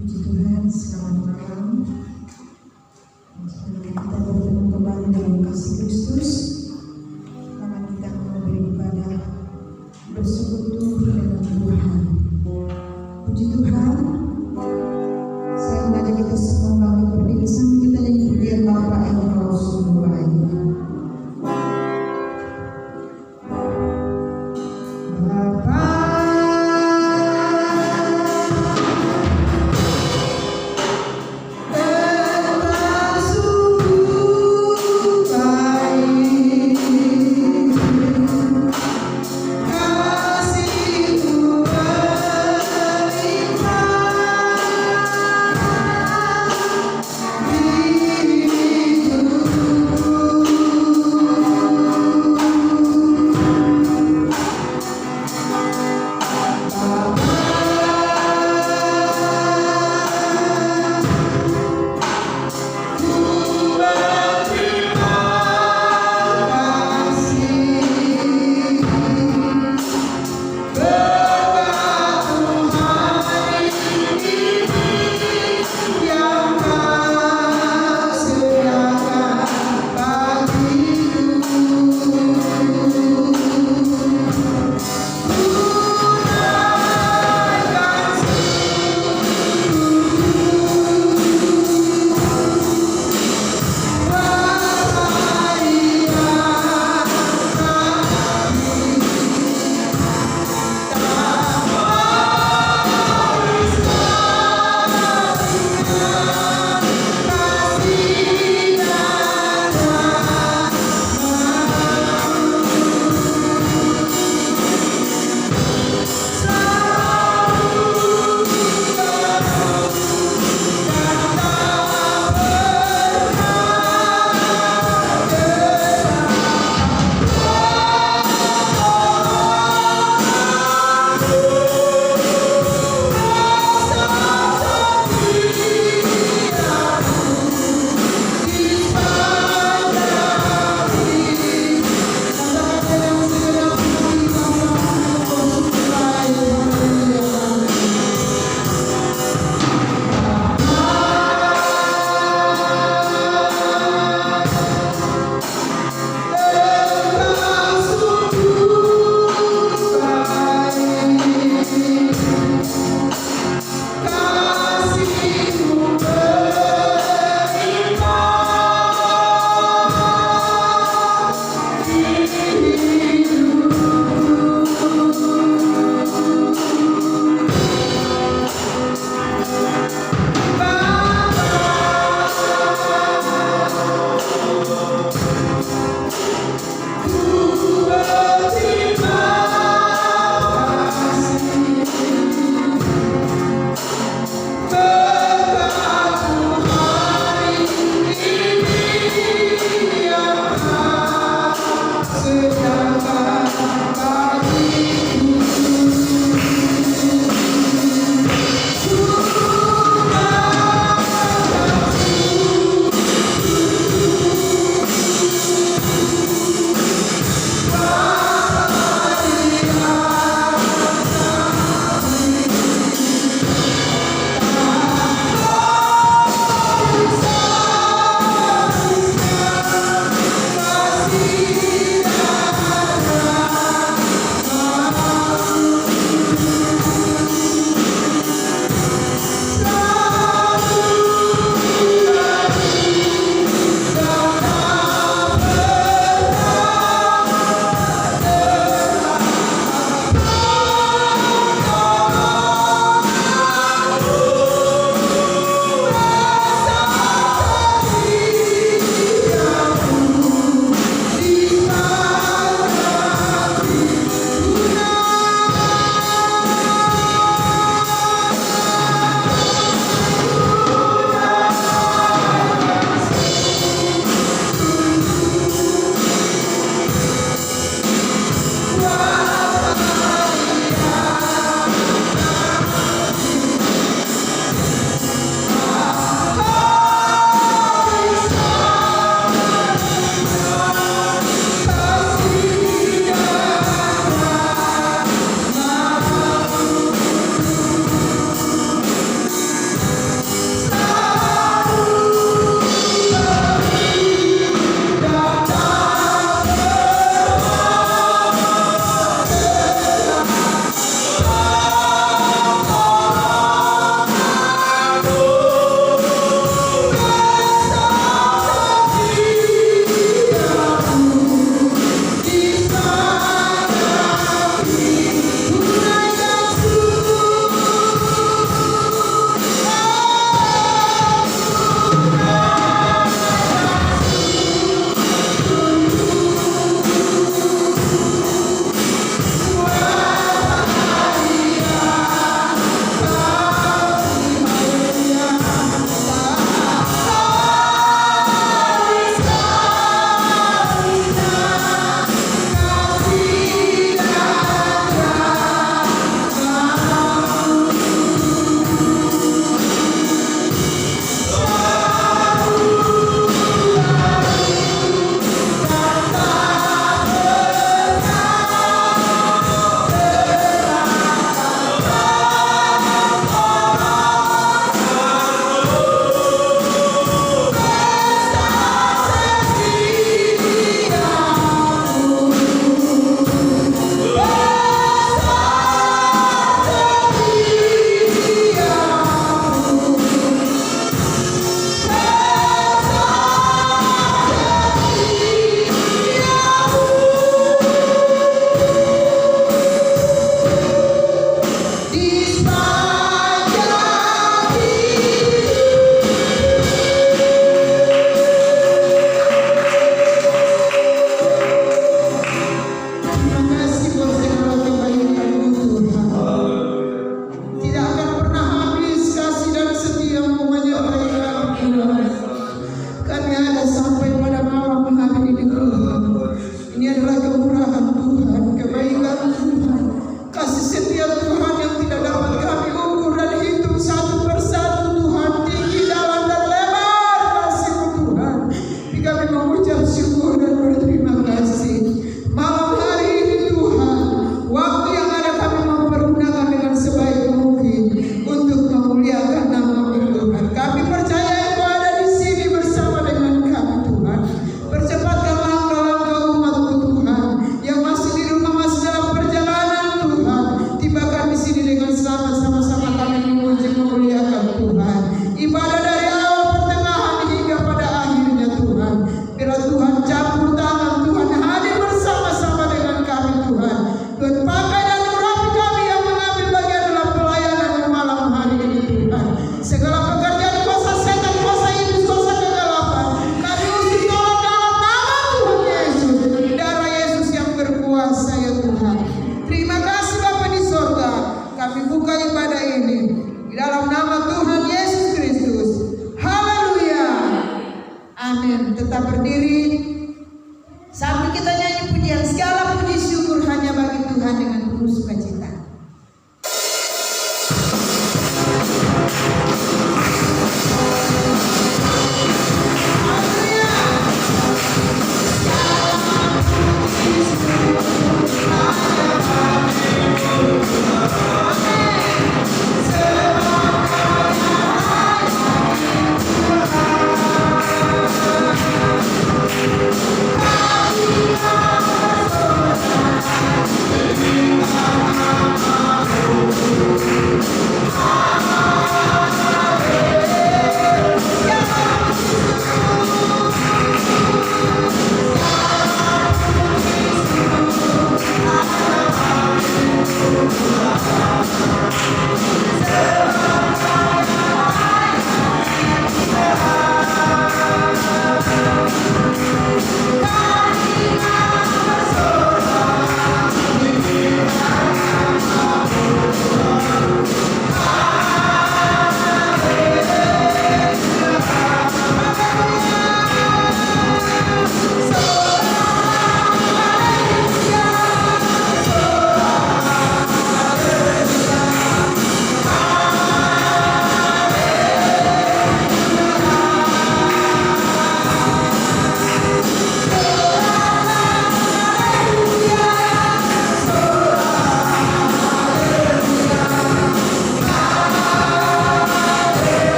Puji Tuhan, selamat malam. Kita bertemu kembali dalam kasih Kristus. Selamat kita mau beribadah, bersekutu dengan Tuhan. Puji Tuhan. Saya mengajak kita semua bangkit berdiri sambil kita nyanyi pujian Bapa yang Roh sungguh baik. Kasih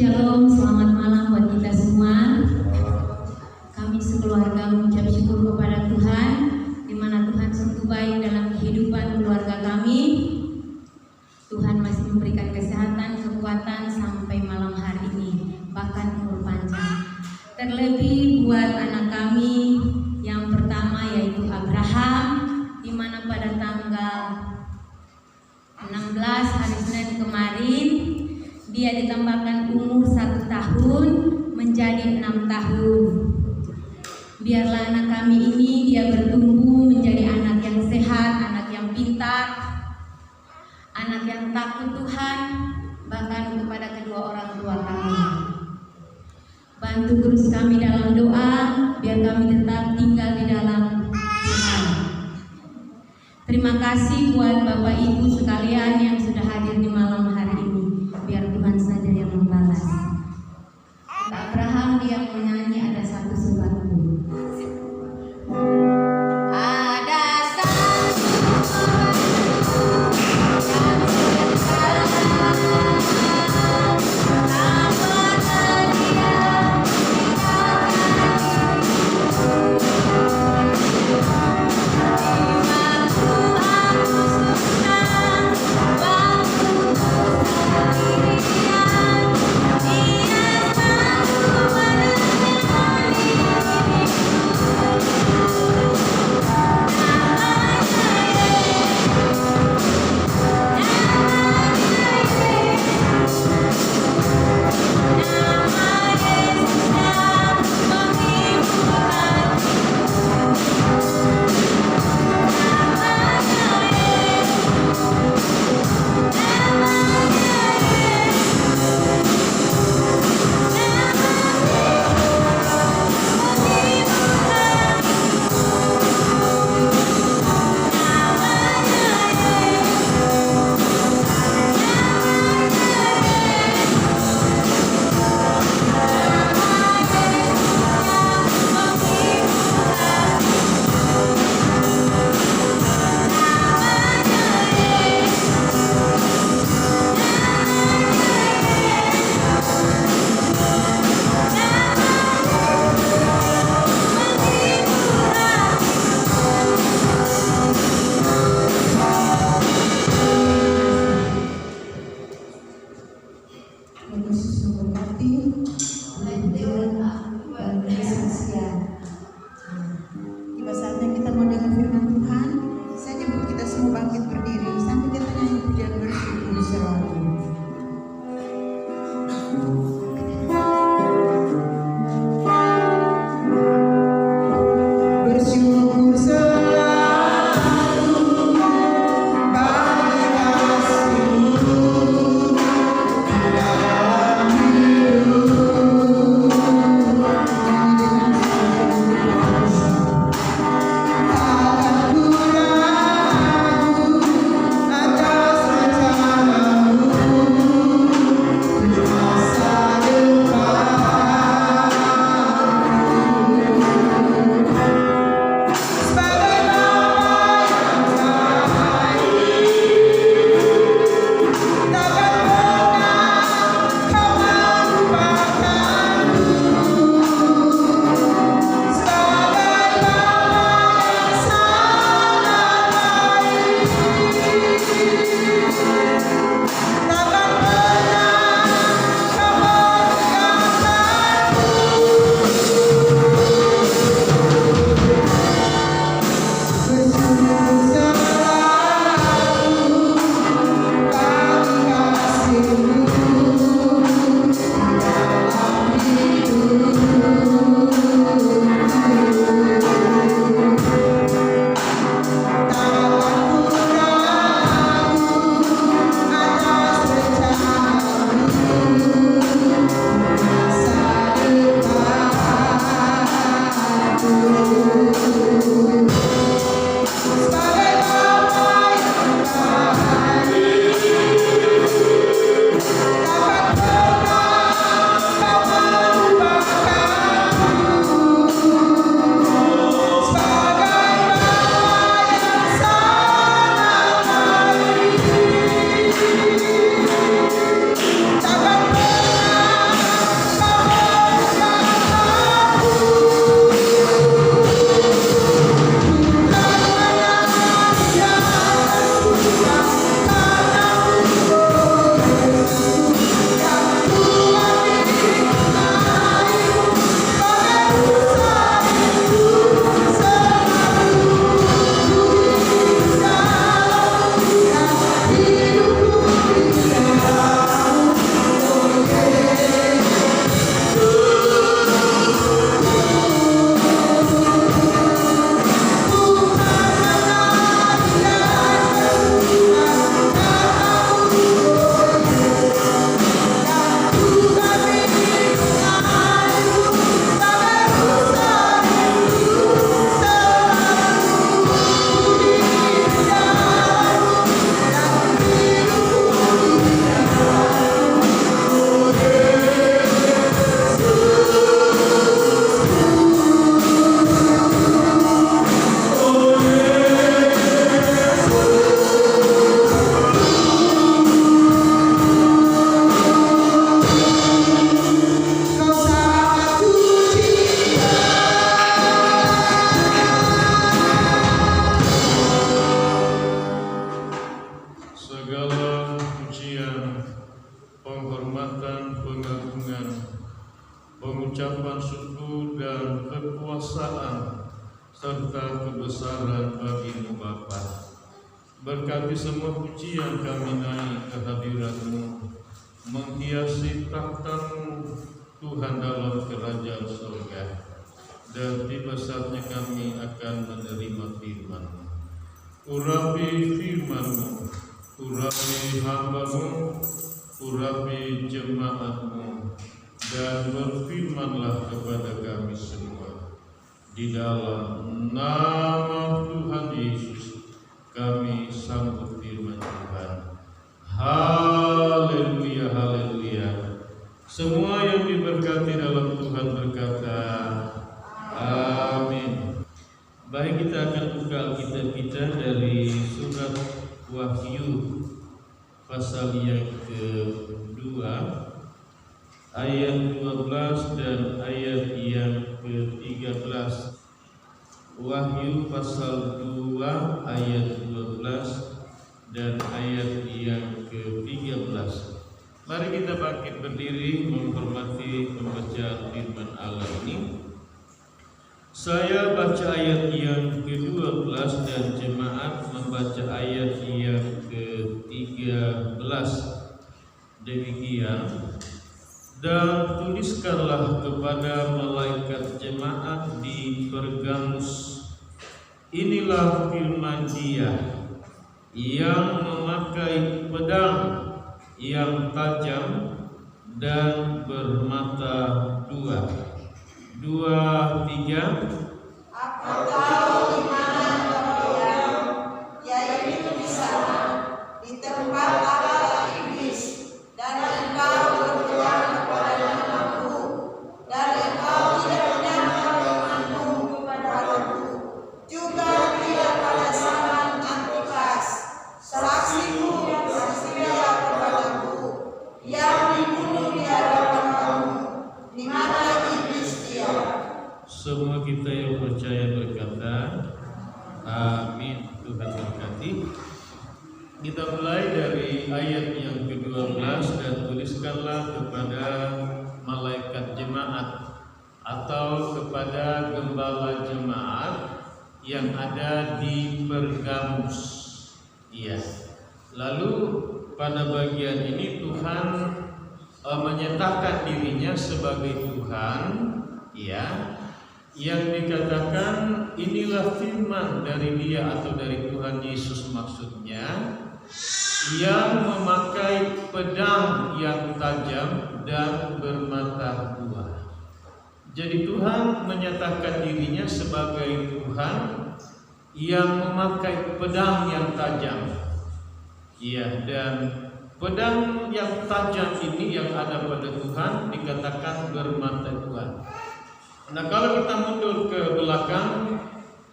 Shalom, selamat malam buat kita semua. Kami sekeluarga mengucap syukur kepada Tuhan, di mana Tuhan sungguh baik dalam kehidupan keluarga kami. Tuhan masih memberikan kesehatan, kekuatan sampai malam hari ini, bahkan umur panjang. Terlebih buat anak kami yang pertama yaitu Abraham, di mana pada tanggal 16 hari Senin kemarin dia ditambahkan umur 1 tahun menjadi 6 tahun. Biarlah anak kami ini dia bertumbuh menjadi anak yang sehat, anak yang pintar, anak yang takut Tuhan, bahkan kepada kedua orang tua kami. Bantu terus kami dalam doa, biar kami tetap tinggal di dalam Tuhan. Terima kasih buat Bapak Ibu sekalian yang sudah hadir di malam hari ini. Biar Tuhan saja yang membalas. Abraham dia menyanyi ada satu sebabku. Ada satu yang pengucapan syukur dan kekuasaan serta kebesaran bagi-Mu Bapa. Berkati semua pujian kami naik ke hadirat-Mu, menghiasi takhta-Mu Tuhan dalam kerajaan surga. Dan tiba saatnya kami akan menerima firman-Mu. Urapi firman-Mu, urapi hamba-Mu, urapi jemaat-Mu, dan berfirmanlah kepada kami semua. Di dalam nama Tuhan Yesus kami sambut firman Tuhan. Haleluya, haleluya. Semua yang diberkati dalam Tuhan berkata amin. Baik, kita akan buka Alkitab kita dari surat Wahyu pasal yang kedua ayat 12 dan ayat yang ke-13. Wahyu pasal 2 ayat 12 dan ayat yang ke-13. Mari kita bangkit berdiri menghormati pembacaan firman Allah ini. Saya baca ayat yang ke-12 dan jemaat membaca ayat yang ke-13. Demikian. Dan tuliskanlah kepada malaikat jemaat di Pergamus, inilah firman Dia yang memakai pedang yang tajam dan bermata dua. 2, 3. Aku tahu di mana berdiam, yaitu di sana, di tempat Allah iblis, dan engkau berpegang kepada namaku, dan engkau tidak menyangkal imanmu kepadaku, juga tidak pada zaman Antipas, saksiku yang setia kepadaku, yang dibunuh di hadapan kamu, di mana iblis diam. Semua kita yang percaya berkata amin. Tuhan berkati. Kita mulai dari ayat yang ke-12. Dan tuliskanlah kepada malaikat jemaat atau kepada gembala jemaat yang ada di Pergamus. Iya. Lalu pada bagian ini Tuhan menyatakan dirinya sebagai Tuhan, ya, yang dikatakan inilah firman dari Dia atau dari Tuhan Yesus maksudnya, yang memakai pedang yang tajam dan bermata dua. Jadi Tuhan menyatakan dirinya sebagai Tuhan yang memakai pedang yang tajam. Iya, dan pedang yang tajam ini yang ada pada Tuhan dikatakan bermata dua. Nah, kalau kita mundur ke belakang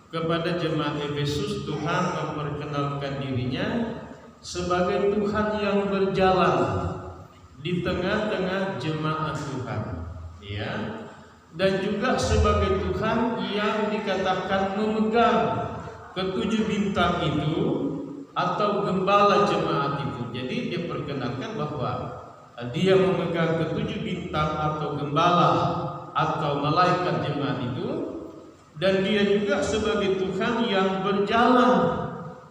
kepada jemaat Efesus, Tuhan memperkenalkan dirinya sebagai Tuhan yang berjalan di tengah-tengah jemaat Tuhan, ya, dan juga sebagai Tuhan yang dikatakan memegang ketujuh bintang itu atau gembala jemaat itu. Jadi dia perkenalkan bahwa dia memegang ketujuh bintang atau gembala atau malaikat jemaat itu, dan dia juga sebagai Tuhan yang berjalan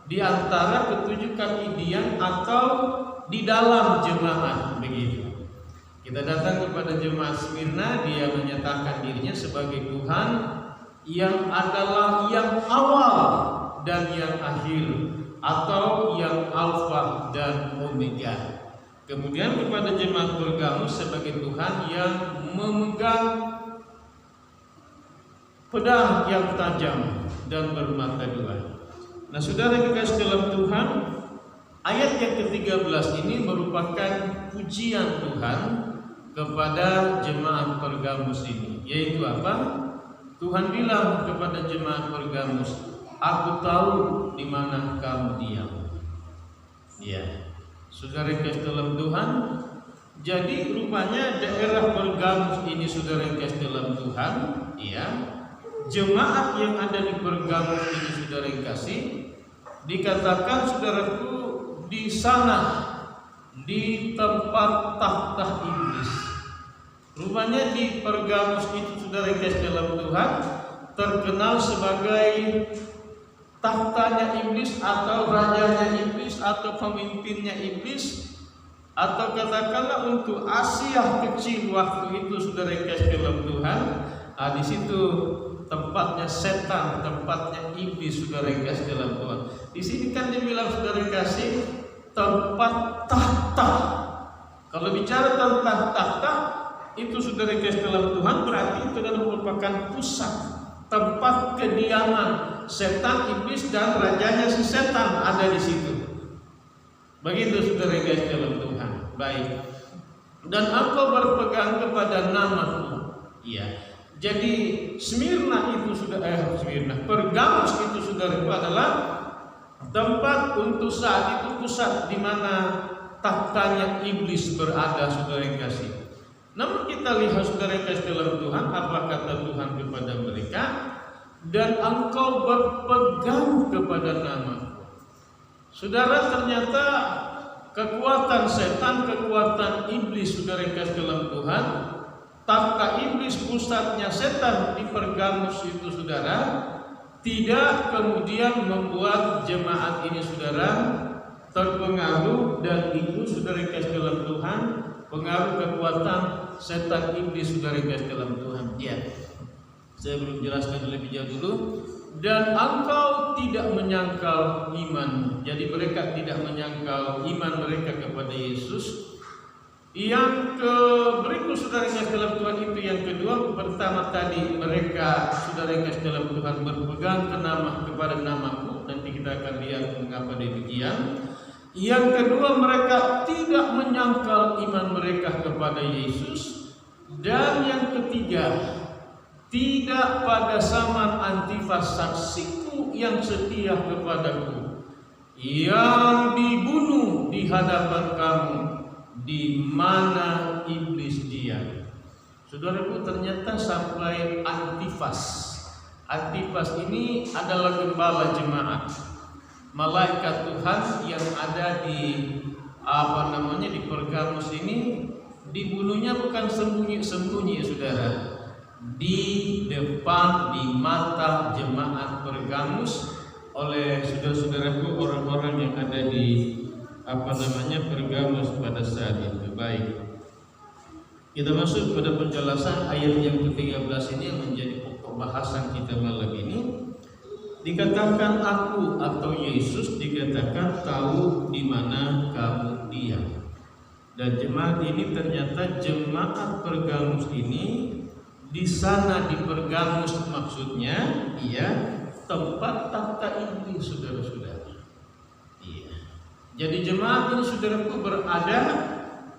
di antara ketujuh kaki Dia atau di dalam jemaat, begitu. Kita datang kepada jemaat Smyrna, dia menyatakan dirinya sebagai Tuhan yang adalah yang awal dan yang akhir, atau yang alfa dan omega. Kemudian kepada jemaat Pergamus sebagai Tuhan yang memegang pedang yang tajam dan bermata dua. Nah, saudara dikasih dalam Tuhan, ayat yang ke-13 ini merupakan pujian Tuhan kepada jemaat Pergamus ini. Yaitu apa? Tuhan bilang kepada jemaat Pergamus, aku tahu di mana kamu diam. Ya. Saudara yang kasih dalam Tuhan, jadi rupanya daerah Pergamus ini, saudara yang kasih dalam Tuhan, ya, jemaat yang ada di Pergamus ini, saudara yang kasih, dikatakan saudaraku di sana, di tempat takhta iblis. Rupanya di Pergamus itu, saudara yang kasih dalam Tuhan, terkenal sebagai tahtanya iblis atau rajanya iblis atau pemimpinnya iblis, atau katakanlah untuk Asia kecil waktu itu, saudara yang kasih dalam Tuhan. Di situ tempatnya setan, tempatnya iblis, saudara yang kasih dalam Tuhan. Di sini kan dibilang, saudara yang kasih, tempat tahta. Kalau bicara tentang tahta, itu saudara yang kasih dalam Tuhan, berarti itu adalah merupakan pusat, tempat kediaman setan, iblis, dan rajanya si setan ada di situ. Begitu saudara yang kasih dalam Tuhan. Baik. Dan engkau berpegang kepada namaku. Iya. Jadi Smyrna itu Pergamus itu, saudara, itu adalah tempat untuk saat itu pusat di mana tahtanya iblis berada, saudara yang kasih. Namun kita lihat, saudara yang kasih dalam Tuhan, apa kata Tuhan kepada mereka? Dan engkau berpegang kepada namaku. Saudara, ternyata kekuatan setan, kekuatan iblis, saudara yang kasih dalam Tuhan, tahta iblis, pusatnya setan di Pergamus itu, saudara, tidak kemudian membuat jemaat ini, saudara, terpengaruh dan itu, saudara yang kasih dalam Tuhan, pengaruh kekuatan setan iblis, saudara yang kasih dalam Tuhan. Ya, saya belum jelaskan lebih jauh dulu. Dan engkau tidak menyangkal iman. Jadi mereka tidak menyangkal iman mereka kepada Yesus. Yang berikut, saudara yang kasih dalam Tuhan, itu yang kedua. Pertama tadi mereka, saudara yang kasih dalam Tuhan, berpegang kepada namaku. Nanti kita akan lihat mengapa demikian. Yang kedua, mereka tidak menyangkal iman mereka kepada Yesus. Dan yang ketiga, tidak pada zaman Antifas saksiku yang setia kepadaku, yang dibunuh di hadapan kamu, di mana iblis diam. Saudaraku, ternyata sampai Antifas. Antifas ini adalah gembala jemaat, malaikat Tuhan yang ada di di Pergamus ini. Dibunuhnya bukan sembunyi-sembunyi, saudara, di depan, di mata jemaat Pergamus oleh saudara-saudaraku, orang-orang yang ada di Pergamus pada saat itu. Baik, kita masuk pada penjelasan ayat yang ke-13 ini yang menjadi pokok bahasan kita malam ini. Dikatakan aku atau Yesus dikatakan tahu di mana kamu diam. Dan jemaat ini ternyata jemaat Pergamus ini di sana di Pergamus maksudnya, tempat tahta iblis, saudara-saudara. Iya. Jadi jemaat ini, saudaraku, berada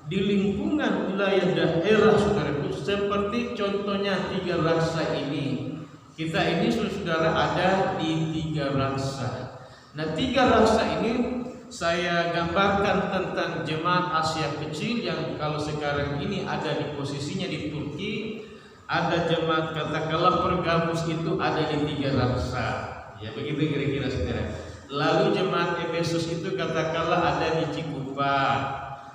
di lingkungan wilayah daerah, saudaraku, seperti contohnya Tiga Raksa ini. Kita ini, saudara, ada di Tiga Raksa. Nah, Tiga Raksa ini saya gambarkan tentang jemaat Asia kecil yang kalau sekarang ini ada di posisinya di Turki. Ada jemaat katakanlah Pergamus itu ada di Tiga Raksa, ya begitu kira-kira, saudara. Lalu jemaat Efesus itu katakanlah ada di Cikupa.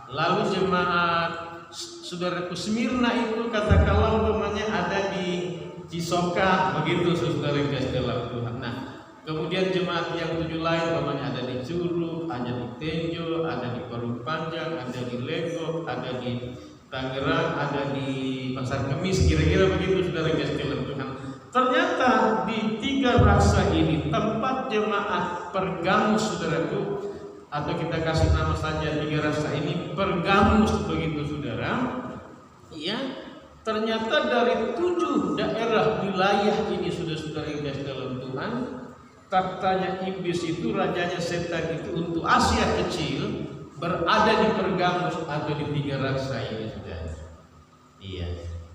Lalu jemaat saudaraku Smyrna itu katakanlah umpamanya ada di Cisoka, begitu saudara yang kasih dalam Tuhan. Nah, kemudian jemaat yang 7 lain umpamanya ada di Curug, ada di Tenjo, ada di Parung Panjang, ada di Legok, ada di Tangerang, ada di Pasar Kemis, kira-kira begitu, saudara yang kasih dalam Tuhan. Ternyata di Tiga Raksa ini tempat jemaat Pergamus, saudaraku, atau kita kasih nama saja Tiga Raksa ini Pergamus, begitu, saudara. Ya, ternyata dari 7 daerah wilayah ini, saudara-saudara yang kasih dalam Tuhan, tahtanya iblis itu, rajanya setan itu untuk Asia kecil berada di Pergamus atau di Tiga Raksa ini, saudara. Iya.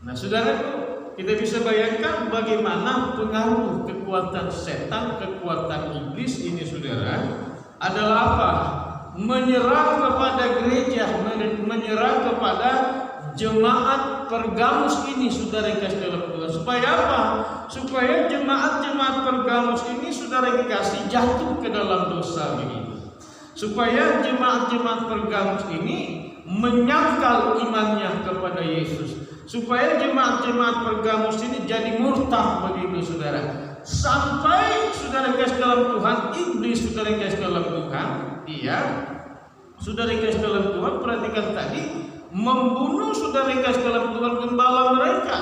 Nah, saudaraku, kita bisa bayangkan bagaimana pengaruh kekuatan setan, kekuatan iblis ini, saudara, adalah apa? Menyerang kepada gereja, menyerang kepada jemaat Pergamus ini, saudara yang kasih dalam Tuhan. Supaya apa? Supaya jemaat-jemaat Pergamus ini, saudara yang kasih, jatuh ke dalam dosa begitu. Supaya jemaat-jemaat Pergamus ini menyangkal imannya kepada Yesus. supaya jemaat-jemaat Pergamus ini jadi murtad begitu saudara. Sampai saudara kasih dalam Tuhan, iblis saudara kasih dalam Tuhan, dia saudara kasih dalam Tuhan, perhatikan tadi, membunuh saudara kasih dalam Tuhan gembala mereka,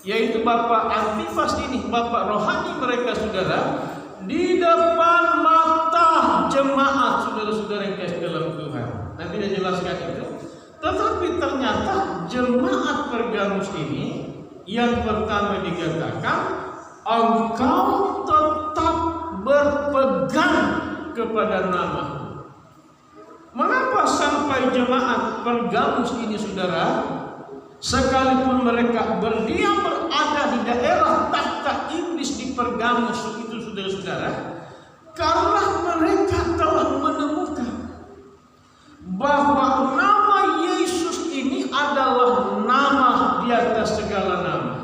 yaitu Bapak Antifas ini, Bapak rohani mereka saudara, di depan mata jemaat saudara-saudara yang kasih dalam Tuhan. Nanti dia jelaskan itu. Tetapi ternyata jemaat Pergamus ini yang pertama dikatakan, engkau tetap berpegang kepada namaku. Mengapa sampai jemaat Pergamus ini saudara, sekalipun mereka berdiam berada di daerah takhta iblis di Pergamus itu saudara-saudara, karena mereka telah menemukan bahwa nama Yesus ini adalah nama di atas segala nama.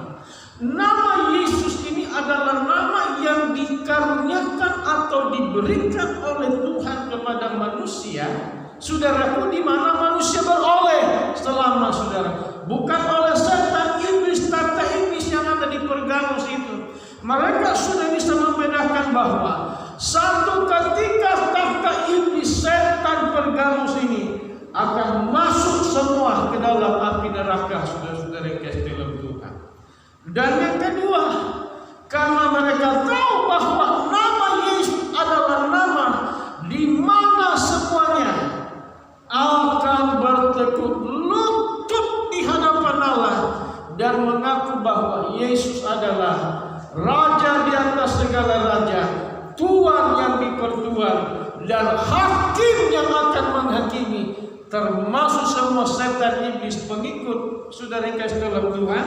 Nama Yesus ini adalah nama yang dikaruniakan atau diberikan oleh Tuhan kepada manusia, saudaraku, di mana manusia beroleh selama saudara, bukan oleh setan iblis, takhta iblis yang ada di Pergamus itu. Mereka sudah bisa membedakan bahwa satu ketika takhta iblis setan Pergamus ini akan masuk semua ke dalam api neraka, saudara-saudara yang kasih dalam Tuhan. Dan yang kedua, karena mereka tahu bahwa nama Yesus adalah nama di mana semuanya akan bertekuk lutut di hadapan Allah dan mengaku bahwa Yesus adalah Raja di atas segala raja, Tuhan yang dipertuan, dan Hakim yang akan menghakimi, termasuk semua setan iblis pengikut saudara yang kasih dalam Tuhan,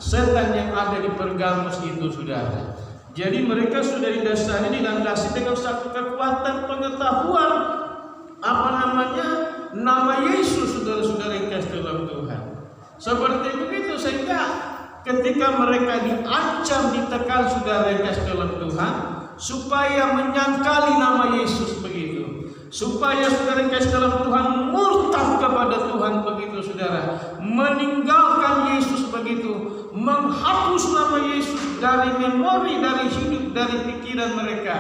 setan yang ada di Pergamus itu saudara. Jadi mereka sudah didasari, dilandasi dengan satu kekuatan pengetahuan nama Yesus, saudara-saudara yang kasih dalam Tuhan. Seperti begitu, sehingga ketika mereka diancam, ditekan saudara yang kasih dalam Tuhan, supaya menyangkali nama Yesus begitu, supaya saudara yang kasih dalam Tuhan murtad kepada Tuhan begitu saudara, meninggalkan Yesus begitu, menghapus nama Yesus dari memori, dari hidup, dari pikiran mereka.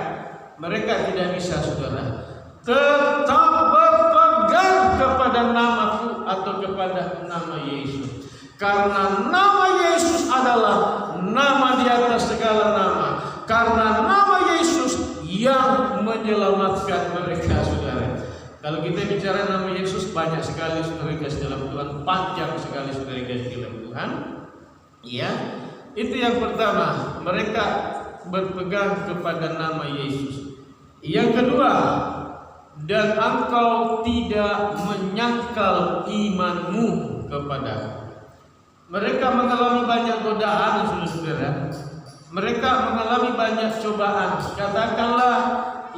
Mereka tidak bisa saudara tetap berpegang kepada namaku atau kepada nama Yesus, karena nama Yesus adalah nama di atas segala nama, karena nama Yesus yang menyelamatkan mereka saudara. Kalau kita bicara nama Yesus, banyak sekali saudara kasih dalam Tuhan, panjang sekali saudara kasih dalam Tuhan. Ya, itu yang pertama, mereka berpegang kepada nama Yesus. Yang kedua, dan engkau tidak menyangkal imanmu kepadaku. Mereka mengalami banyak godaan saudara-saudara. Mereka mengalami banyak cobaan. Katakanlah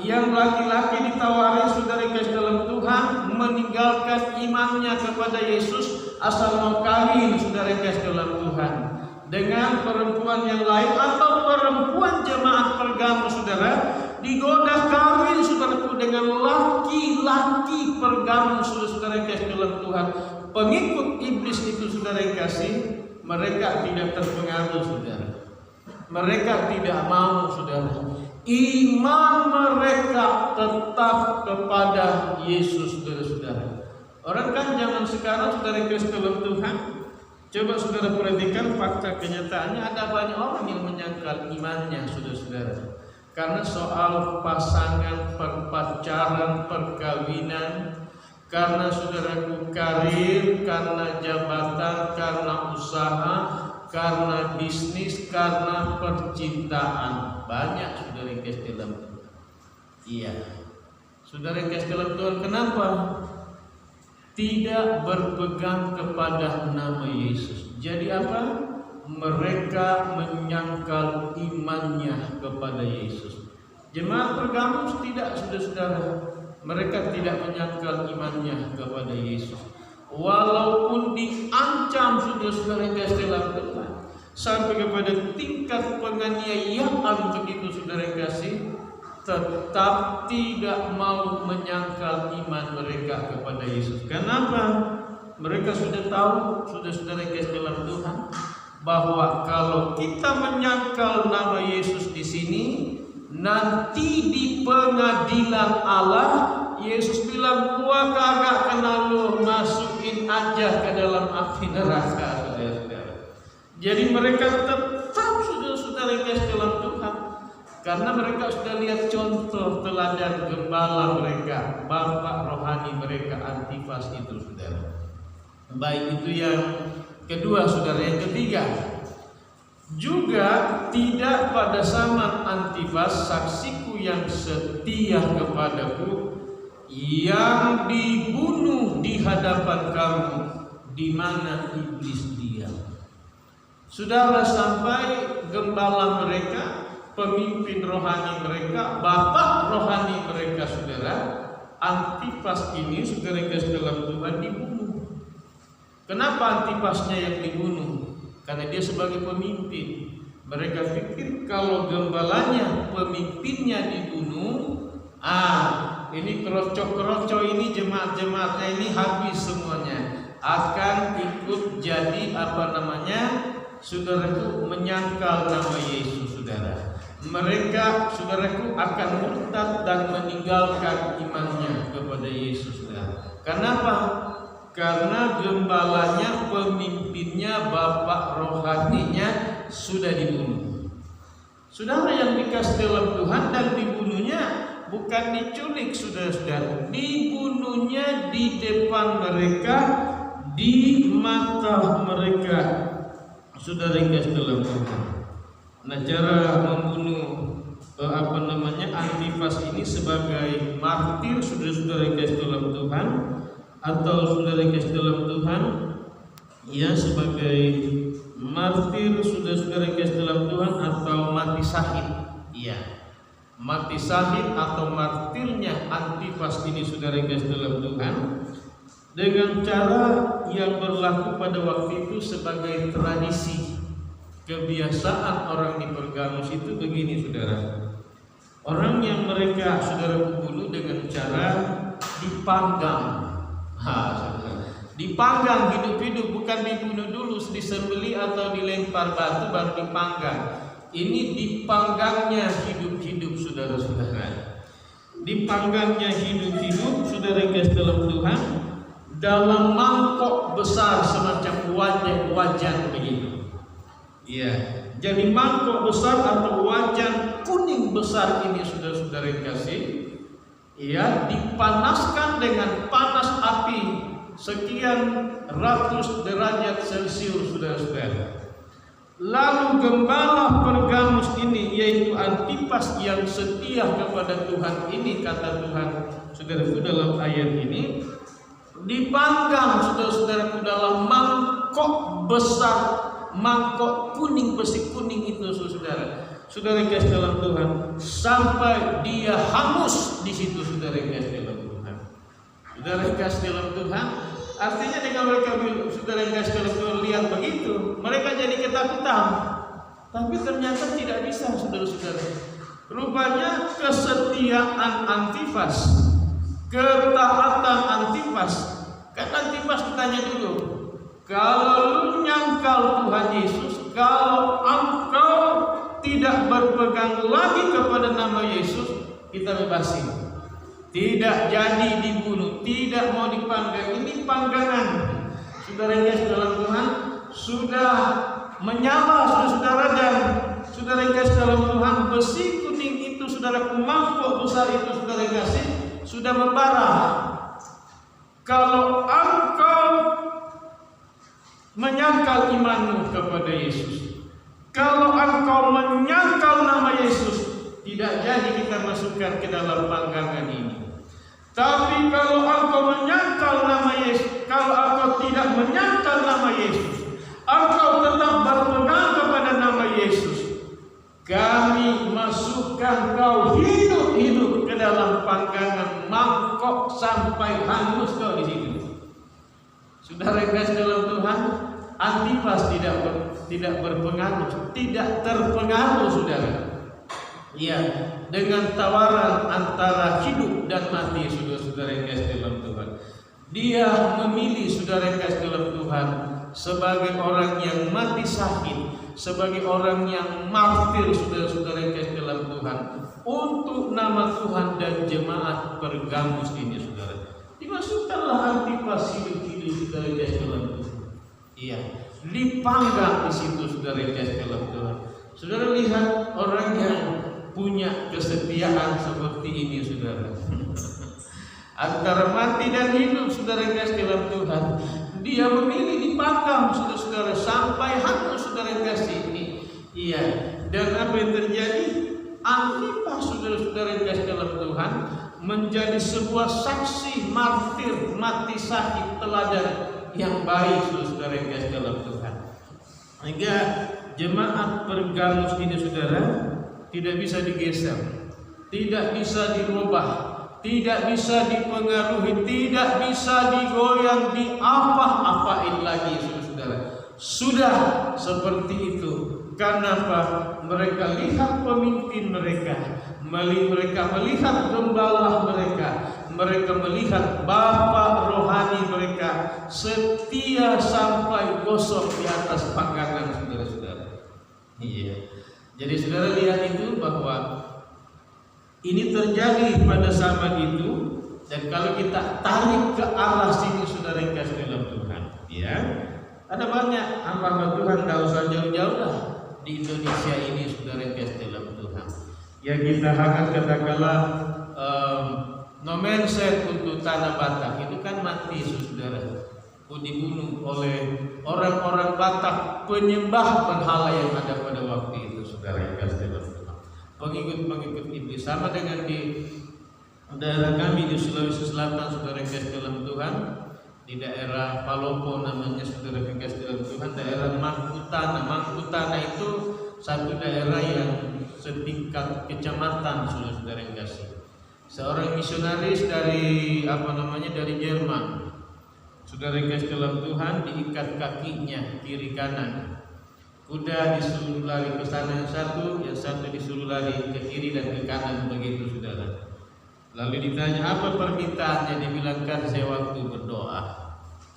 yang laki-laki ditawari saudara kasih dalam Tuhan, meninggalkan imannya kepada Yesus asal mau kawin saudara kasih dalam Tuhan dengan perempuan yang lain, atau perempuan jemaat Pergamus saudara digoda kawin saudaraku dengan laki-laki Pergamus saudara kasih dalam Tuhan, pengikut iblis itu saudara kasih. Mereka tidak terpengaruh saudara, mereka tidak mau saudara, iman mereka tetap kepada Yesus saudara-saudara. Orang kan zaman sekarang saudara kasih dalam Tuhan, coba saudara perhatikan fakta kenyataannya, ada banyak orang yang menyangkal imannya saudara-saudara, karena soal pasangan, perpacaran, perkawinan, karena saudaraku karir, karena jabatan, karena usaha, karena bisnis, karena percintaan. Banyak saudara yang kasih dalam Tuhan. Iya, saudara yang kasih dalam Tuhan, kenapa tidak berpegang kepada nama Yesus? Jadi apa? Mereka menyangkal imannya kepada Yesus. Jemaat Pergamus tidak, saudara-saudara, mereka tidak menyangkal imannya kepada Yesus. Walaupun diancam saudara-saudara yang kasih dalam Tuhan, sampai kepada tingkat penganiayaan begitu saudara yang kasih, tetap tidak mau menyangkal iman mereka kepada Yesus. Kenapa? mereka sudah tahu, sudah saudara guys dalam Tuhan, bahwa kalau kita menyangkal nama Yesus di sini, nanti di pengadilan Allah Yesus bilang, gua kagak kenal lu, masukin aja ke dalam api neraka, saudara-saudara. Jadi mereka tetap saudara-saudara guys dalam Tuhan, karena mereka sudah lihat contoh teladan gembala mereka, bapak rohani mereka Antifas itu, saudara. Baik, itu yang kedua, saudara. Yang ketiga, juga tidak pada zaman Antifas, saksiku yang setia kepadaku, yang dibunuh di hadapan kamu, di mana iblis diam. Saudara, sampai gembala mereka, pemimpin rohani mereka, bapak rohani mereka, saudara, Antifas ini, saudara guys dalam Tuhan, dibunuh. Kenapa Antipasnya yang dibunuh? Karena dia sebagai pemimpin. Mereka pikir kalau gembalanya, pemimpinnya dibunuh, ini kerocok-kerocok ini, jemaat-jemaatnya ini habis semuanya, akan ikut jadi saudaraku, menyangkal nama Yesus, saudara. Mereka, saudaraku, akan murtad dan meninggalkan imannya kepada Yesus, saudara. Kenapa? Karena gembalanya, pemimpinnya, bapak rohaninya sudah dibunuh. Saudara yang dikasih dalam Tuhan, dan dibunuhnya bukan diculik, saudara-saudara, dibunuhnya di depan mereka, di mata mereka, saudara yang dikasih dalam Tuhan. Nah, cara membunuh Antifas ini sebagai martir, saudara-saudara yang dikasih dalam Tuhan, atau saudara yang dikasih dalam Tuhan, ya, sebagai martir, saudara-saudara yang dikasih dalam Tuhan, atau mati syahid, iya. Mati syahid atau martirnya Antifas ini, saudara yang dikasih dalam Tuhan, dengan cara yang berlaku pada waktu itu sebagai tradisi. Kebiasaan orang di Pergamus itu begini, saudara. Orang yang mereka, saudara, bunuh dengan cara dipanggang. Saudara, dipanggang hidup-hidup, bukan dibunuh dulu, disembeli atau dilempar batu baru dipanggang. Ini dipanggangnya hidup-hidup, saudara-saudara. Dipanggangnya hidup-hidup, saudara guys dalam Tuhan, dalam mangkok besar semacam wajan begitu. Iya, jadi mangkok besar atau wajan kuning besar ini, saudara-saudara yang kasih, iya, dipanaskan dengan panas api sekian ratus derajat Celcius, saudara-saudara. Lalu gembala Pergamus ini, yaitu Antifas yang setia kepada Tuhan ini, kata Tuhan, saudara, dalam ayat ini, dipanggang, saudara-saudara, dalam mangkok besar, mangkok kuning, besi kuning itu, saudara guys dalam Tuhan, sampai dia hangus di situ, saudara guys dalam Tuhan. Saudara guys dalam Tuhan, artinya dengan mereka, saudara guys dalam Tuhan, lihat begitu, mereka jadi ketakutan. Tapi ternyata tidak bisa, saudara-saudara. Rupanya kesetiaan Antifas, ketaatan Antifas. Kan Antifas ditanya dulu, kalau lu nyangkal Tuhan Yesus, kalau engkau tidak berpegang lagi kepada nama Yesus, kita bebasin. Tidak jadi dibunuh, tidak mau dipanggang. Ini panggangan. Saudara guys dalam Tuhan, sudah menyala, saudara, dan saudara guys dalam Tuhan, besi kuning itu, saudara, mangkok besar itu, saudara kasih, sudah membara. Kalau engkau menyangkal imanmu kepada Yesus, kalau engkau menyangkal nama Yesus, tidak jadi kita masukkan ke dalam panggangan ini. Tapi kalau engkau menyangkal nama Yesus, kalau engkau tidak menyangkal nama Yesus, engkau tetap berpegang kepada nama Yesus, kami masukkan kau hidup-hidup ke dalam panggangan mangkok sampai hangus kau di situ. Saudara guys dalam Tuhan, Antifas tidak berpengaruh, tidak terpengaruh, saudara. Iya, dengan tawaran antara hidup dan mati, saudara guys dalam Tuhan. Dia memilih saudara yang kasih dalam Tuhan sebagai orang yang mati syahid, sebagai orang yang martir, saudara-saudara yang kasih dalam Tuhan, untuk nama Tuhan dan jemaat Pergamus ini, saudara. Dimasukkanlah Antipas hidup-hidup saudara yang kasih dalam Tuhan. Iya, dipanggang di situ saudara yang kasih dalam Tuhan. Saudara lihat orang yang punya kesetiaan seperti ini, saudara. Antara mati dan hidup, saudara yang kasih dalam Tuhan. Dia memilih dipanggang, saudara-saudara, sampai hangus, saudara yang kasih ini. Iya, dan apa yang terjadi? Antipas, saudara-saudara yang kasih dalam Tuhan, menjadi sebuah saksi martir, mati syahid, teladan yang baik, saudara-saudara yang kasih dalam Tuhan. Sehingga jemaat Pergamus ini, saudara, tidak bisa digeser, tidak bisa dirubah, tidak bisa dipengaruhi, tidak bisa digoyang, diapa-apain lagi, saudara. Sudah seperti itu. Karena apa? Mereka lihat pemimpin mereka, mereka melihat gembala mereka melihat bapak rohani mereka setia sampai gosok di atas panggangan, saudara-saudara. Iya. Jadi saudara lihat itu bahwa ini terjadi pada zaman itu, dan kalau kita tarik ke arah sini, saudara yang kasih dalam Tuhan, ya, ada banyak hamba Tuhan, tidak usah jauh-jauh lah di Indonesia ini, saudara yang kasih dalam Tuhan. Ya kita akan katakanlah nomenset untuk tanah Batak itu kan mati, saudara, dibunuh oleh orang-orang Batak penyembah berhala yang ada pada waktu itu, saudara yang kasih dalam Tuhan. Pengikut-pengikut iblis, sama dengan di daerah kami di Sulawesi Selatan, saudara yang kasih dalam Tuhan, di daerah Palopo namanya, saudara yang kasih dalam Tuhan, daerah Mangkutana. Mangkutana itu satu daerah yang setingkat kecamatan, saudara yang kasih. Seorang misionaris dari dari Jerman, saudara yang kasih dalam Tuhan, diikat kakinya kiri kanan. Kuda disuruh lari ke sana yang satu disuruh lari ke kiri dan ke kanan, begitu, saudara. Lalu ditanya apa permintaannya, dibilangkan saya waktu berdoa.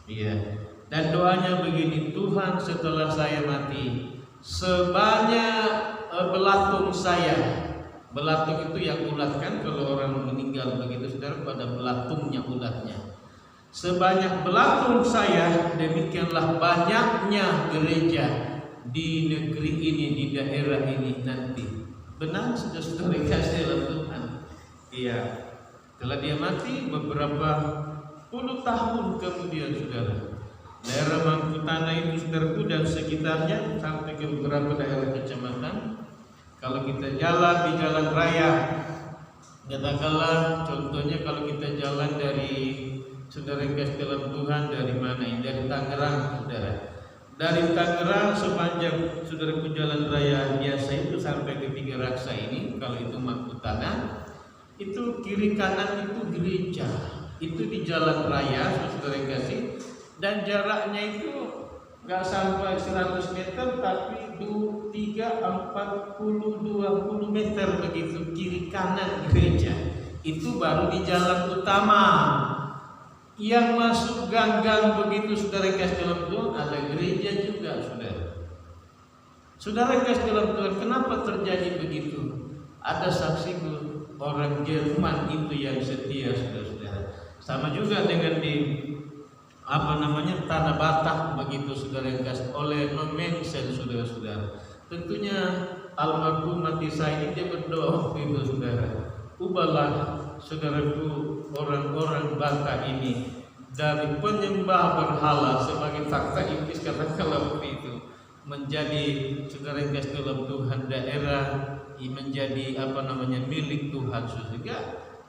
Iya. Dan doanya begini, Tuhan setelah saya mati, sebanyak belatung saya. Belatung itu yang ulat kan, kalau orang meninggal begitu, saudara, pada belatungnya ulatnya. Sebanyak belatung saya, demikianlah banyaknya gereja di negeri ini, di daerah ini nanti. Benar, saudara kasih dalam Tuhan. Iya. Setelah dia mati beberapa puluh tahun kemudian, saudara, daerah Mangkutana itu, saudara, dan sekitarnya sampai ke beberapa daerah kecamatan. Kalau kita jalan di jalan raya, katakanlah contohnya kalau kita jalan dari, saudara kasih dalam Tuhan, dari mana ini? Dari Tangerang, saudara. Dari Tangerang sepanjang, saudara, jalan raya biasa itu sampai ke Tiga Raksa ini, kalau itu Mangkutana, itu kiri kanan itu gereja. Itu di jalan raya, saudara kasih, dan jaraknya itu nggak sampai 100 meter, tapi 3, 40, 20 meter begitu kiri kanan gereja. Itu baru di jalan utama. Yang masuk gang-gang begitu, saudara kasih dalam Tuhan, ada gereja juga, saudara. Saudara kasih dalam Tuhan, kenapa terjadi begitu? Ada saksi orang Jerman itu yang setia, saudara-saudara. Sama juga dengan di tanah Batak begitu, saudara yang kasih, oleh nomensen, saudara-saudara. Tentunya almarhum mati saya ini dia berdoa begitu, saudara. Ubahlah, saudaraku, orang-orang Batak ini dari penyembah berhala sebagai fakta iblis, katakanlah waktu itu, menjadi, saudara yang kasih dalam Tuhan, daerah menjadi milik Tuhan, sehingga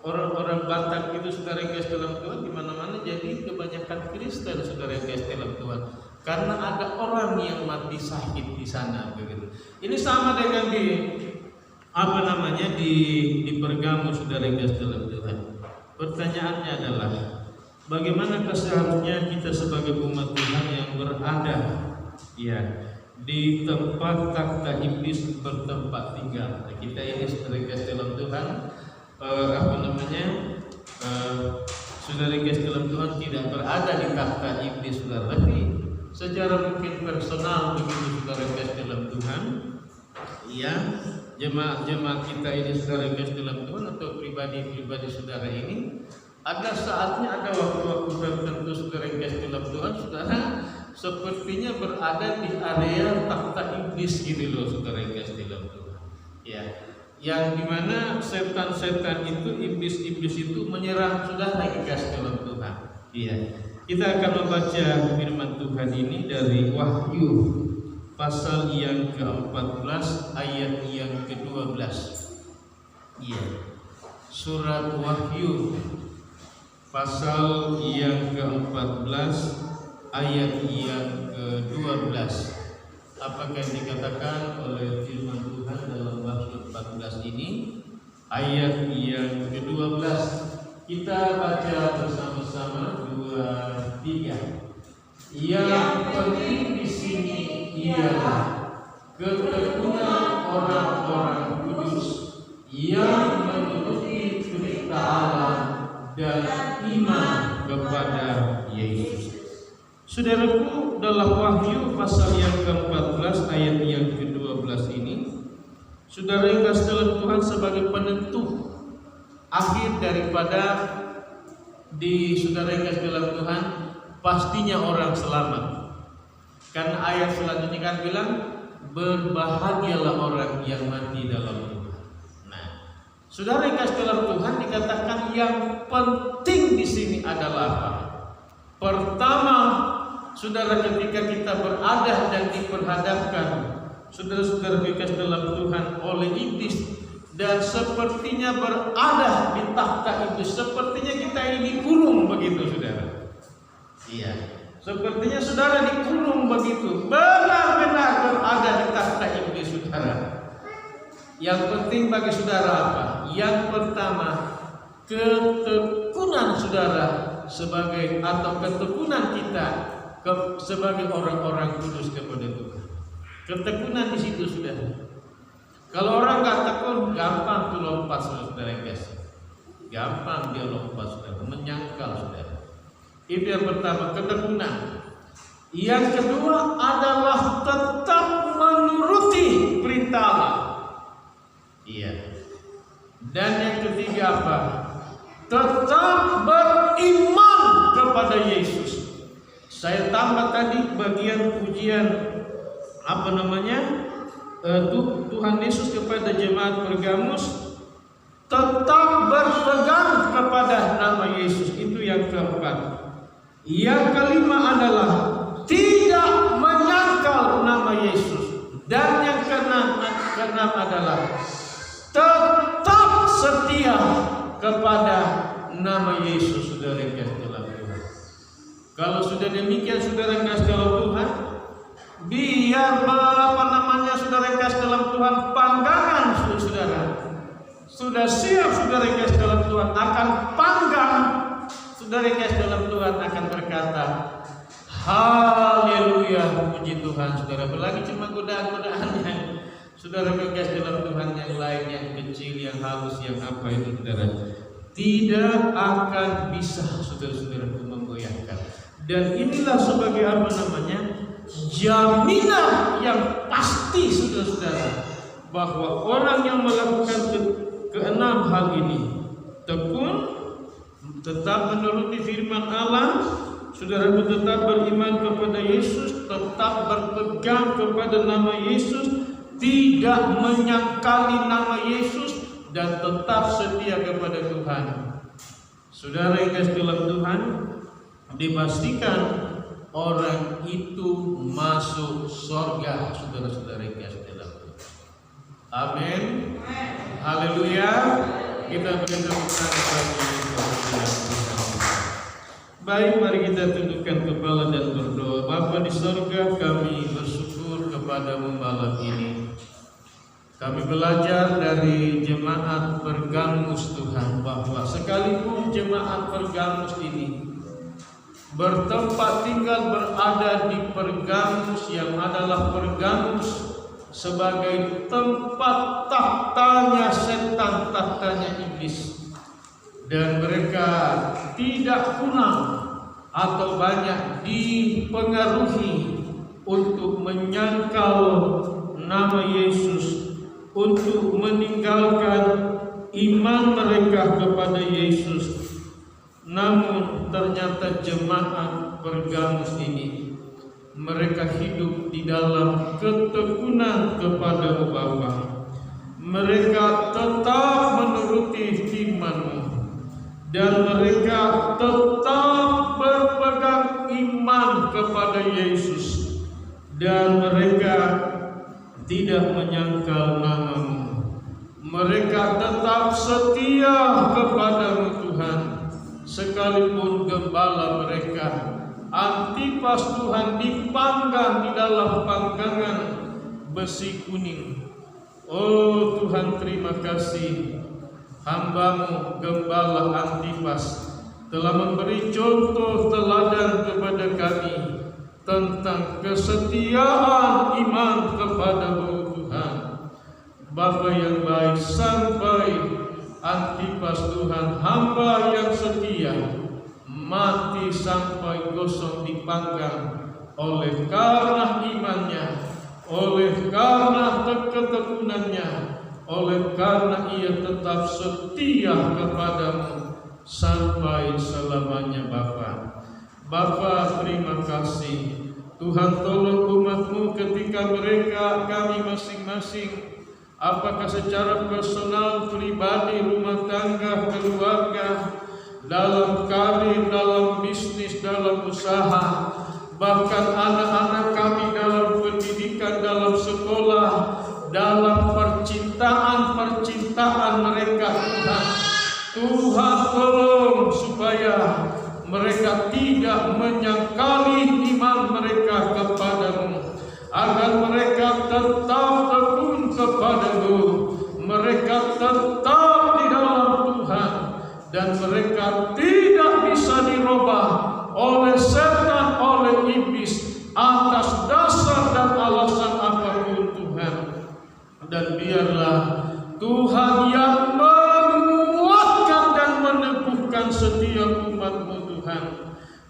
orang-orang Batak itu, saudara yang kasih dalam Tuhan, di mana-mana jadi kebanyakan Kristen, saudara yang kasih dalam Tuhan, karena ada orang yang mati syahid di sana begitu. Ini sama dengan di Pergamus, saudara yang kasih dalam Tuhan. Pertanyaannya adalah, bagaimana seharusnya kita sebagai umat Tuhan yang berada di tempat takhta iblis bertempat tinggal. Kita ini, saudara yang kasih dalam Tuhan, saudara kasih dalam Tuhan, tidak berada di takhta iblis, saudara, tapi secara mungkin personal begitu saudara kasih dalam Tuhan. Ya, jemaat kita ini saudara kasih dalam Tuhan, atau pribadi saudara ini, ada saatnya, ada waktu-waktu tertentu saudara kasih dalam Tuhan, saudara sepertinya berada di area takhta iblis gitu loh, saudara kasih dalam Tuhan. Ya, yang dimana setan-setan itu, iblis itu menyerang saudara kasih dalam Tuhan. Iya, kita akan membaca firman Tuhan ini dari Wahyu pasal yang ke-14 ayat yang ke-12. Iya, surat Wahyu pasal yang ke-14 ayat yang ke-12. Apakah yang dikatakan oleh firman Tuhan dalam Wahyu 14 ini? Ayat yang ke-12. Kita baca bersama-sama 2, 3. Yang penting di sini ialah ketekunan orang-orang kudus yang menuruti perintah Allah dan iman kepada Yesus. Saudaraku, dalam Wahyu pasal yang ke-14 ayat yang ke-12 ini, saudara yang kasih dalam Tuhan, sebagai penentu akhir daripada di saudara yang kasih dalam Tuhan, pastinya orang selamat. Karena ayat selanjutnya kan bilang, berbahagialah orang yang mati dalam Tuhan. Nah, saudara yang kasih dalam Tuhan, dikatakan yang penting di sini adalah apa? Pertama, saudara, ketika kita berada dan diperhadapkan, saudara-saudara kasih dalam Tuhan, oleh iblis, dan sepertinya berada di takhta iblis, sepertinya kita ini dikurung begitu, saudara. Iya, sepertinya saudara dikurung begitu, benar-benar berada di takhta iblis, saudara. Yang penting bagi saudara apa? Yang pertama, ketekunan saudara sebagai, atau ketekunan kita sebagai orang-orang kudus kepada Tuhan. Ketekunan di situ, saudara. Kalau orang nggak tekun, gampang tuh lompat, saudara guys. Gampang dia lompat, saudara, menyangkal, saudara. Itu yang pertama, ketekunan. Yang kedua adalah tetap menuruti perintah Allah. Iya. Dan yang ketiga apa? Tetap beriman kepada Yesus. Saya tambah tadi bagian pujian Tuhan Yesus kepada jemaat Pergamus, tetap berpegang kepada nama Yesus. Itu yang keempat. Yang kelima adalah tidak menyangkal nama Yesus. Dan yang keenam adalah tetap setia kepada nama Yesus, saudara yang kasih dalam Tuhan. Kalau sudah demikian, saudara yang kasih dalam Tuhan, biar saudara yang kasih dalam Tuhan, panggangan saudara sudah siap, saudara yang kasih dalam Tuhan akan panggang. Saudara yang kasih dalam Tuhan akan berkata, haleluya, puji Tuhan. Saudara, berlagi cuma godaan-godaan yang saudara yang kasih dalam Tuhan yang lain, yang kecil, yang halus, yang apa itu, saudara, tidak akan bisa saudara-saudara menggoyahkan. Dan inilah sebagai apa namanya, jaminan yang pasti, saudara-saudara, bahwa orang yang melakukan keenam hal ini, tekun, tetap menuruti firman Allah, saudara, tetap beriman kepada Yesus, tetap berpegang kepada nama Yesus, tidak menyangkali nama Yesus, dan tetap setia kepada Tuhan. Saudara yang kasih dalam Tuhan, dipastikan orang itu masuk surga, saudara-saudara yang kasih dalam Tuhan. Amin. Haleluya. Kita beri tepuk tangan bagi Tuhan. Baik, mari kita tundukkan kepala dan berdoa. Bapa di surga, kami bersyukur kepadamu malam ini. Kami belajar dari jemaat Pergamus, Tuhan, bahwa sekalipun jemaat Pergamus ini bertempat tinggal berada di Pergamus, yang adalah Pergamus sebagai tempat tahtanya setan, tahtanya iblis, dan mereka tidak kurang atau banyak dipengaruhi untuk menyangkal nama Yesus, untuk meninggalkan iman mereka kepada Yesus. Namun ternyata jemaat Pergamus ini, mereka hidup di dalam ketekunan kepada Bapa. Mereka tetap menuruti firman-Mu, dan mereka tetap berpegang iman kepada Yesus, dan mereka tidak menyangkal nama-Mu. Mereka tetap setia kepada-Mu Tuhan, sekalipun gembala mereka Antipas Tuhan dipanggang di dalam panggangan besi kuning. Oh Tuhan, terima kasih, hamba-Mu Gembala Antipas telah memberi contoh teladan kepada kami tentang kesetiaan iman kepada-Mu Tuhan. Bapa yang baik, sampai Antipas Tuhan, hamba yang setia, mati sampai gosong dipanggang oleh karena imannya, oleh karena ketekunannya, oleh karena ia tetap setia kepada-Mu sampai selamanya. Bapa, terima kasih. Tuhan, tolong umat-Mu ketika mereka, kami masing-masing, apakah secara personal, pribadi, rumah tangga, keluarga, dalam karir, dalam bisnis, dalam usaha, bahkan anak-anak kami dalam pendidikan, dalam sekolah, dalam percintaan mereka, Tuhan tolong supaya mereka tidak menyangkali iman mereka kepada-Mu, agar mereka tetap tekun kepada-Mu, mereka tetap di dalam Tuhan, dan mereka tidak bisa dirubah oleh setan, oleh iblis, atas dasar dan alasan apapun Tuhan. Dan biarlah Tuhan yang menguatkan dan meneguhkan setiap umat-Mu Tuhan,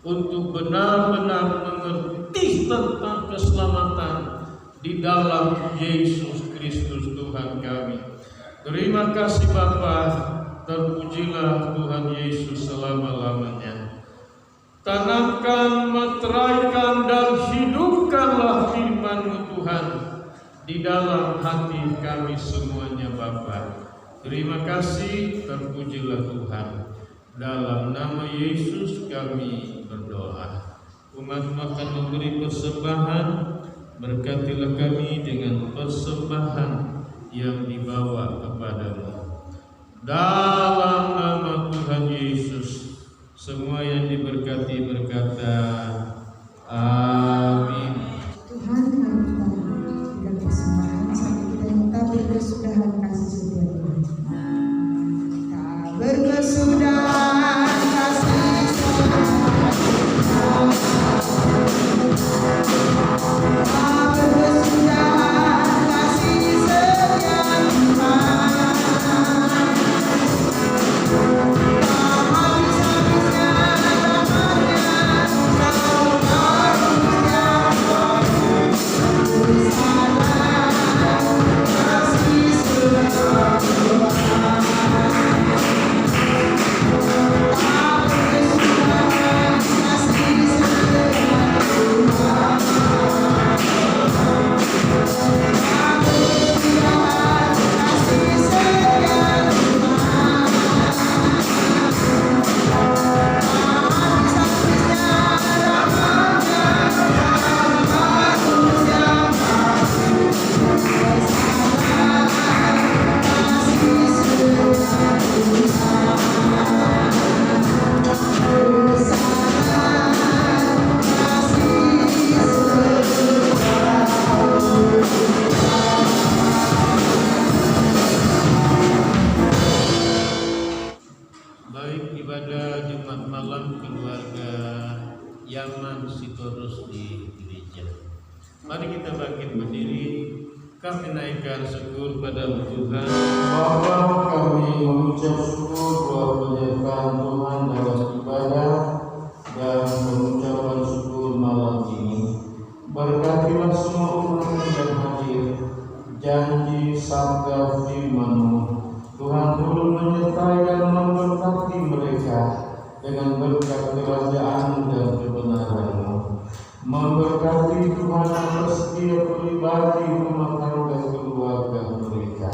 untuk benar-benar mengerti tentang keselamatan di dalam Yesus Kristus Tuhan kami. Terima kasih Bapa. Terpujilah Tuhan Yesus selama-lamanya. Tanamkan, meteraikan, dan hidupkanlah firman-Mu Tuhan di dalam hati kami semuanya Bapa. Terima kasih, terpujilah Tuhan. Dalam nama Yesus kami berdoa. Umat-Mu akan memberi persembahan. Berkatilah kami dengan persembahan yang dibawa kepada-Mu. Dalam nama Tuhan Yesus, semua yang diberkati berkata, amin. Tuhan, kami berikan persembahan sampai kita yang tak berkesudahan kasih setia Tuhan. Tak berkesudahan kasih setia Tuhan. Tak berkesudahan kasih setia Tuhan. Kami naikkan syukur pada Tuhan. Bapa, kami mengucap syukur buat penyertaan Tuhan dalam ibadah dan pengucapan syukur malam ini. Berkatilah semua umat yang hadir, janji sabda firman-Mu. Tuhan turun menyertai dan memberkati mereka dengan berkat kerajaan dan kebenaran-Mu. Memberkati Tuhan atas setiap pribadi rumah tangga keluarga mereka.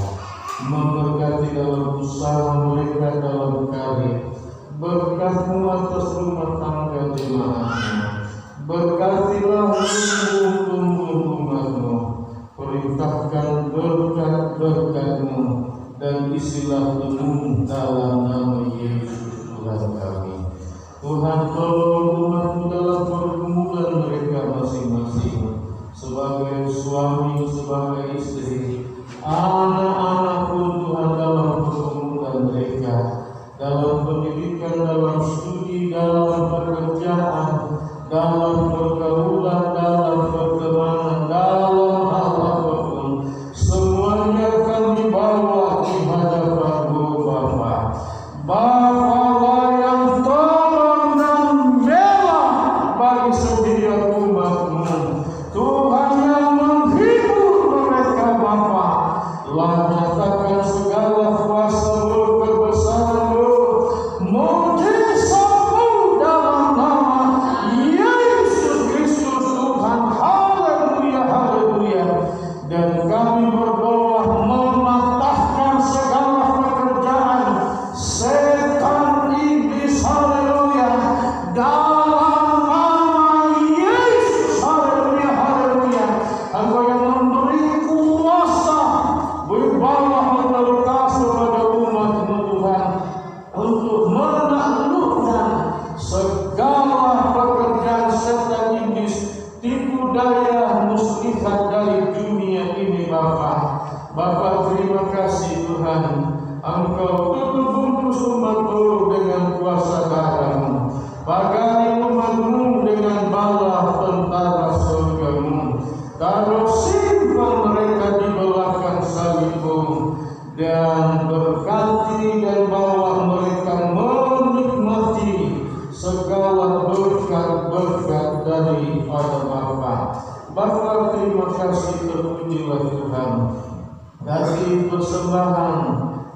Memberkati dalam usaha mereka, dalam karir. Berkat-Mu atas rumah tangga jemaatnya. Berkatilah tumbuh umat-Mu. Perintahkan berkat-berkat-Mu dan isilah penuh dalam nama Yesus Tuhan kami. Tuhan, tolong umat-Mu dalam pergumulan mereka masing-masing, sebagai suami, sebagai istri, anak-anak pun Tuhan dalam pergumulan mereka, dalam pendidikan, dalam studi, dalam pekerjaan, dalam pergaulan, dalam pertemanan, dalam hal apapun, semuanya kami bawa di hadapan-Mu Bapa. Bapalah yang tolong dan bela bagi setiap umat-Mu. Tuhan yang menghibur mereka Bapa. Telah nyatakan segala kuasa-Mu, kebesaran-Mu, mujizat-Mu dalam nama Yesus Kristus Tuhan. Haleluya, haleluya. Dan kami berdoa mematahkan segala pekerjaan setan iblis, haleluya, dalam nama Yesus, haleluya, haleluya. Engkau yang memberi kuasa berbawah otoritas kepada umat-Mu Tuhan untuk menaklukkan segala pekerjaan setan iblis, tipu daya muslihat dari dunia ini Bapa. Bapa, terima kasih Tuhan, Engkau tutup bungkus umat-Mu dengan kuasa darah-Mu. Pagari umat-Mu dengan bala tentara surga-Mu. Taruh simpan mereka di belakang salib-Mu, dan berkati dan bawa mereka menikmati segala berkat-berkat daripada Bapa. Bapa, terima kasih, terpujilah Tuhan. Kasih persembahan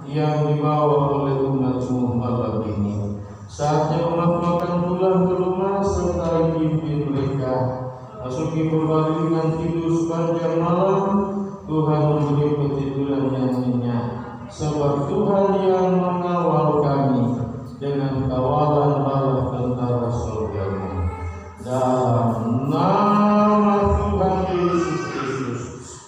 yang dibawa oleh umat-Mu malam ini. Saatnya umat-Mu akan pulang ke rumah, sertai pimpin mereka masuki perbaringan tidur sepanjang malam. Tuhan memberi ketiduran yang nyenyak, sebab Tuhan yang mengawal kami dengan kawalan bala tentara surga-Mu. Dalam nama Tuhan Yesus Kristus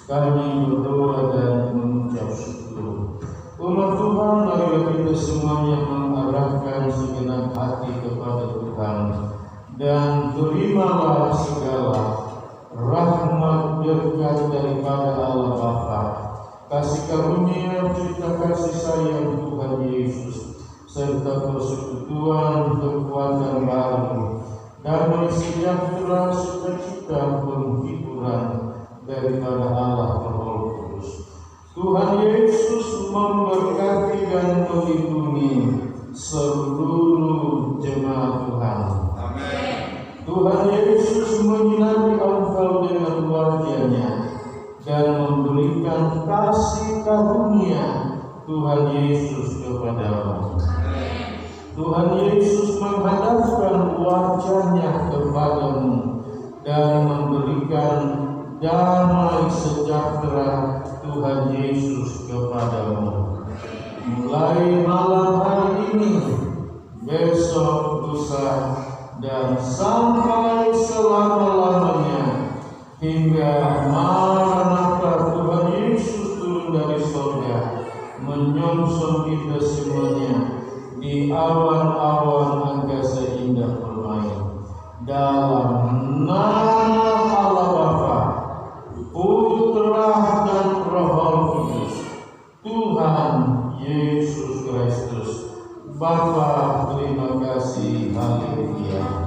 kami berdoa dan mengucap syukur. Umat Tuhan, marilah kita semuanya mengarahkan segenap hati kepada Tuhan, dan terimalah segala rahmat berkat daripada Allah Bapa, kasih karunia cinta kasih sayang Tuhan Yesus, serta persekutuan kekuatan baru, damai sejahtera sukacita penghiburan daripada Allah Roh Kudus. Tuhan Yesus memberkati dan melindungi seluruh jemaat Tuhan. Amin. Tuhan Yesus menyinari engkau dengan wajah-Nya dan memberikan kasih karunia Tuhan Yesus kepadamu. Tuhan Yesus menghadapkan wajah-Nya kepadamu dan memberikan damai sejahtera Tuhan Yesus kepadamu. Mulai malam hari ini, besok, lusa, dan sampai selama-lamanya, hingga Maranatha Tuhan Yesus turun dari surga, menyongsong kita semuanya di awan-awan angkasa indah permai. Dalam nama Allah Bapa, Putra dan Roh Kudus, Tuhan Yesus Kristus. Bapa, terima kasih. Haleluya.